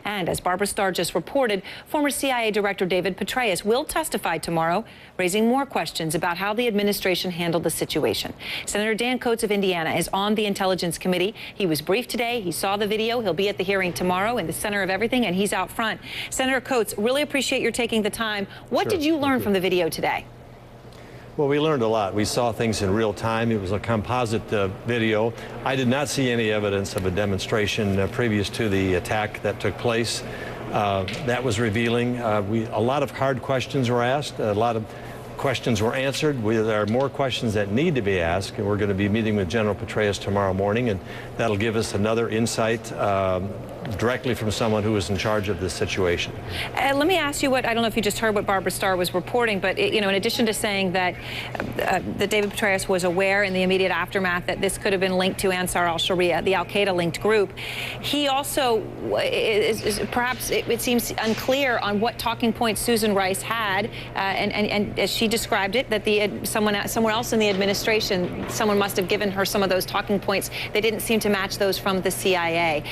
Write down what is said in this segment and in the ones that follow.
And as Barbara Starr just reported, former CIA Director David Petraeus will testify tomorrow, raising more questions about how the administration handled the situation. Senator Dan Coats of Indiana is on the Intelligence Committee. He was briefed today. He saw the video. He'll be at the hearing tomorrow in the center of everything, and he's out front. Senator Coats, really appreciate your taking the time. What did you learn from the video today? Well, we learned a lot. We saw things in real time. It was a composite video. I did not see any evidence of a demonstration previous to the attack that took place. That was revealing. A lot of hard questions were asked. A lot of questions were answered. There are more questions that need to be asked, and we're going to be meeting with General Petraeus tomorrow morning, and that'll give us another insight directly from someone who is in charge of this situation. Let me ask you what, I don't know if you just heard what Barbara Starr was reporting, but you know, in addition to saying that that David Petraeus was aware in the immediate aftermath that this could have been linked to Ansar al-Sharia, the al-Qaeda-linked group, he also perhaps it seems unclear on what talking points Susan Rice had, and as she described it, that somewhere else in the administration, someone must have given her some of those talking points. They didn't seem to match those from the CIA.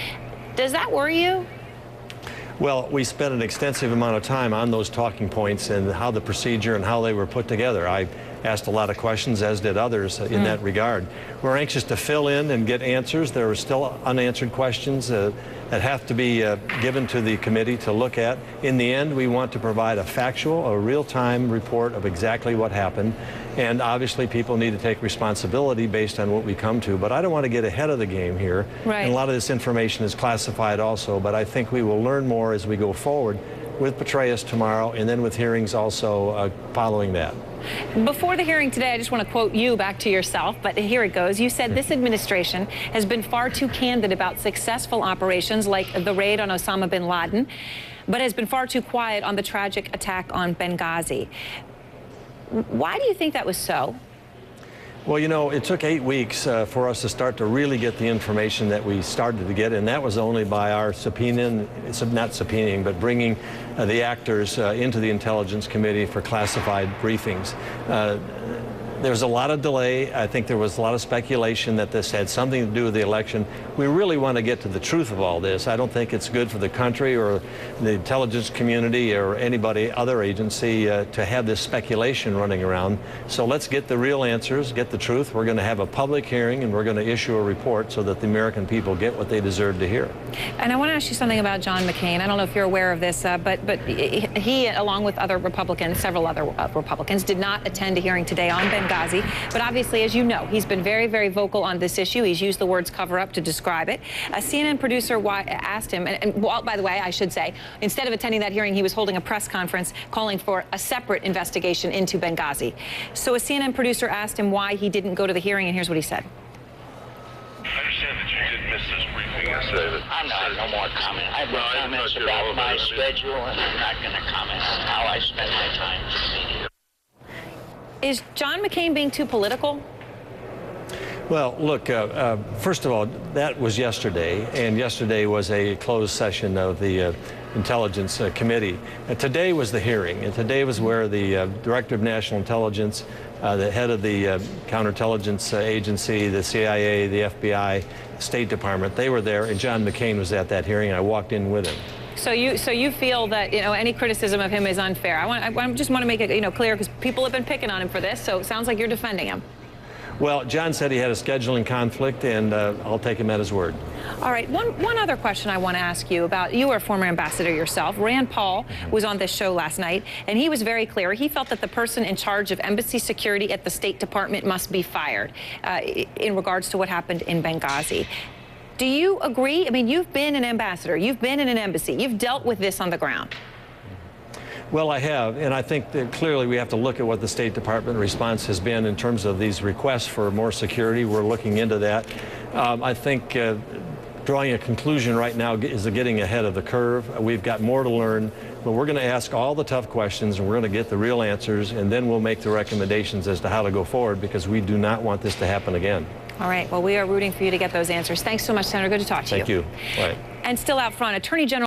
Does that worry you? Well, we spent an extensive amount of time on those talking points and how the procedure and how they were put together. I asked a lot of questions, as did others, in that regard. We're anxious to fill in and get answers. There are still unanswered questions that have to be given to the committee to look at. In the end, we want to provide a factual, a real-time report of exactly what happened. And obviously, people need to take responsibility based on what we come to. But I don't want to get ahead of the game here. Right. And a lot of this information is classified also. But I think we will learn more as we go forward with Petraeus tomorrow, and then with hearings also following that. Before the hearing today, I just want to quote you back to yourself, but here it goes. You said this administration has been far too candid about successful operations like the raid on Osama bin Laden, but has been far too quiet on the tragic attack on Benghazi. Why do you think that was so? Well, you know, it took 8 weeks for us to start to really get the information that we started to get, and that was only by our subpoenaing, not subpoenaing, but bringing the actors into the Intelligence Committee for classified briefings. There was a lot of delay. I think there was a lot of speculation that this had something to do with the election. We really want to get to the truth of all this. I don't think it's good for the country or the intelligence community or anybody, other agency, to have this speculation running around. So let's get the real answers, get the truth. We're going to have a public hearing, and we're going to issue a report so that the American people get what they deserve to hear. And I want to ask you something about John McCain. I don't know if you're aware of this, but he, along with other Republicans, several other Republicans, did not attend a hearing today on Benghazi. But obviously, as you know, he's been very, very vocal on this issue. He's used the words cover-up to describe it. A CNN producer asked him, and by the way, I should say, instead of attending that hearing, he was holding a press conference calling for a separate investigation into Benghazi. So a CNN producer asked him why he didn't go to the hearing, and here's what he said. I understand that you did miss this briefing yesterday. I'm not, no more comment. I have no comments about my schedule, and I'm not going to comment on how I spend my time in the media. Is John McCain being too political? Well, look, first of all, that was yesterday, and yesterday was a closed session of the Intelligence Committee. Today was the hearing, and today was where the Director of National Intelligence, the head of the Counterintelligence Agency, the CIA, the FBI, State Department, they were there, and John McCain was at that hearing, and I walked in with him. So you feel that, you know, any criticism of him is unfair. I just want to make it, you know, clear, because people have been picking on him for this, so it sounds like you're defending him. Well, John said he had a scheduling conflict, and I'll take him at his word. All right, one other question I want to ask you about. You were a former ambassador yourself. Rand Paul was on this show last night, and he was very clear. He felt that the person in charge of embassy security at the State Department must be fired in regards to what happened in Benghazi. Do you agree? I mean, you've been an ambassador. You've been in an embassy. You've dealt with this on the ground. Well, I have, and I think that clearly we have to look at what the State Department response has been in terms of these requests for more security. We're looking into that. I think drawing a conclusion right now is getting ahead of the curve. We've got more to learn, but we're going to ask all the tough questions, and we're going to get the real answers, and then we'll make the recommendations as to how to go forward, because we do not want this to happen again. All right. Well, we are rooting for you to get those answers. Thanks so much, Senator. Good to talk to you. Thank you. All right. And still out front, Attorney General